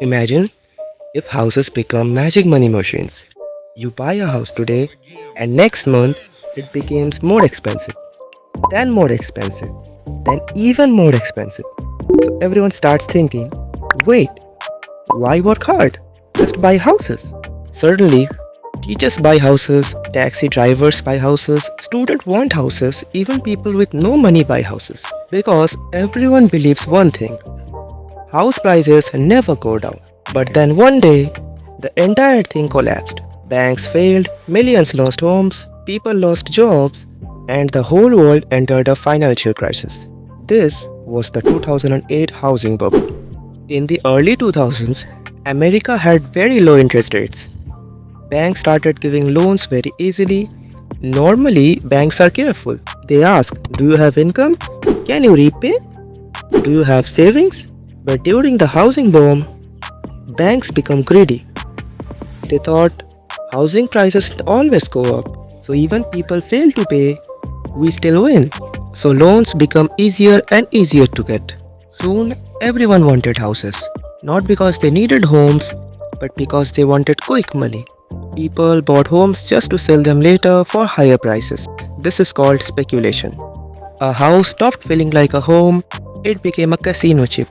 Imagine if houses become magic money machines. You buy a house today, and next month it becomes more expensive, then more expensive, then even more expensive. So everyone starts thinking, wait, why work hard? Just buy houses. Suddenly, teachers buy houses, taxi drivers buy houses, students want houses, even people with no money buy houses. Because everyone believes one thing: house prices never go down. But then one day, the entire thing collapsed. Banks failed, millions lost homes, people lost jobs, and the whole world entered a financial crisis. This was the 2008 housing bubble. In the early 2000s, America had very low interest rates. Banks started giving loans very easily. Normally, banks are careful. They ask, do you have income? Can you repay? Do you have savings? But during the housing boom, banks become greedy. They thought housing prices always go up, so even people fail to pay, we still win. So loans become easier and easier to get. Soon everyone wanted houses, not because they needed homes, but because they wanted quick money. People bought homes just to sell them later for higher prices. This is called speculation. A house stopped feeling like a home, it became a casino chip.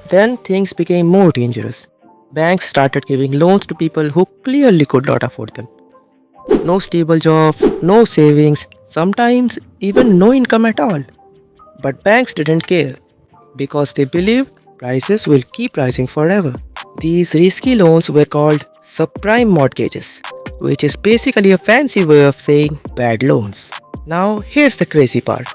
Then things became more dangerous. Banks started giving loans to people who clearly could not afford them. No stable jobs, no savings, sometimes even no income at all. But banks didn't care because they believed prices will keep rising forever. These risky loans were called subprime mortgages, which is basically a fancy way of saying bad loans. Now, here's the crazy part: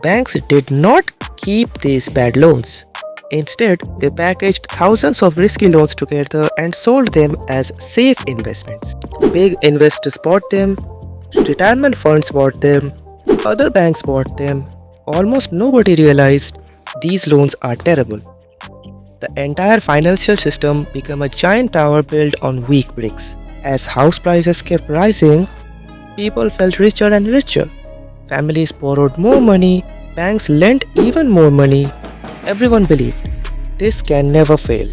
banks did not keep these bad loans. Instead, they packaged thousands of risky loans together and sold them as safe investments. Big investors bought them, retirement funds bought them, other banks bought them. Almost nobody realized these loans are terrible. The entire financial system became a giant tower built on weak bricks. As house prices kept rising, people felt richer and richer. Families borrowed more money, banks lent even more money. Everyone believed this can never fail.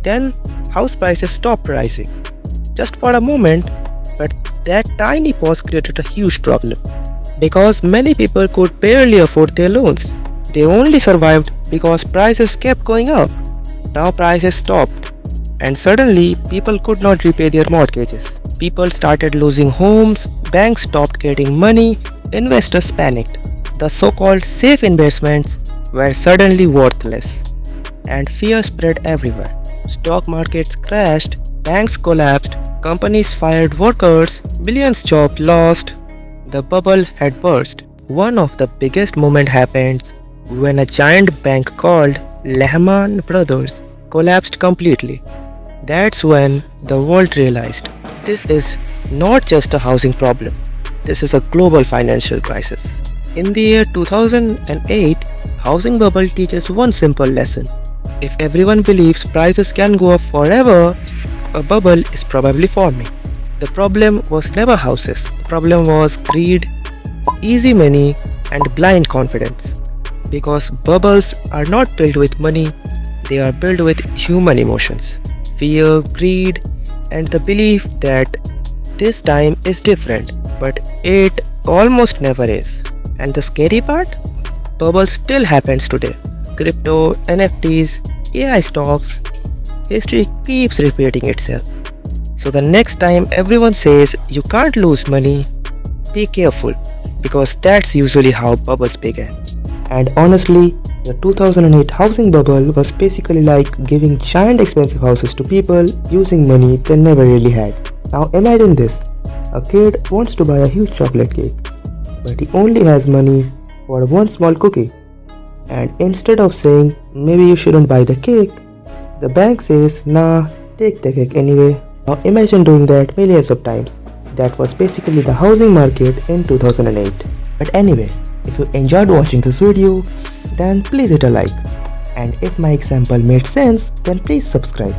Then house prices stopped rising. Just for a moment, but that tiny pause created a huge problem. Because many people could barely afford their loans. They only survived because prices kept going up. Now prices stopped, and suddenly people could not repay their mortgages. People started losing homes, banks stopped getting money, investors panicked. The so called safe investments were suddenly worthless, and fear spread everywhere. Stock markets crashed, banks collapsed, companies fired workers, millions jobs lost. The bubble had burst. One of the biggest moments happened when a giant bank called Lehman Brothers collapsed completely. That's when the world realized this is not just a housing problem, this is a global financial crisis. In the year 2008, housing bubble teaches one simple lesson. If everyone believes prices can go up forever, a bubble is probably forming. The problem was never houses, the problem was greed, easy money, and blind confidence. Because bubbles are not built with money, they are built with human emotions: fear, greed, and the belief that this time is different, but it almost never is. And the scary part? Bubble still happens today. Crypto, NFTs, AI stocks, history keeps repeating itself. So the next time everyone says you can't lose money, be careful, because that's usually how bubbles begin. And honestly, the 2008 housing bubble was basically like giving giant expensive houses to people using money they never really had. Now imagine this: a kid wants to buy a huge chocolate cake, but he only has money for one small cookie. And instead of saying, maybe you shouldn't buy the cake, the bank says, nah, take the cake anyway. Now imagine doing that millions of times. That was basically the housing market in 2008. But anyway, if you enjoyed watching this video, then please hit a like. And if my example made sense, then please subscribe.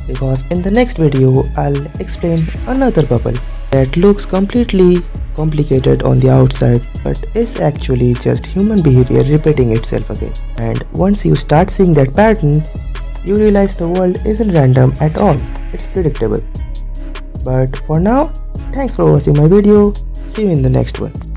Because in the next video, I'll explain another bubble that looks completely complicated on the outside, but is actually just human behavior repeating itself again. And once you start seeing that pattern, you realize the world isn't random at all, it's predictable. But for now, thanks for watching my video. See you in the next one.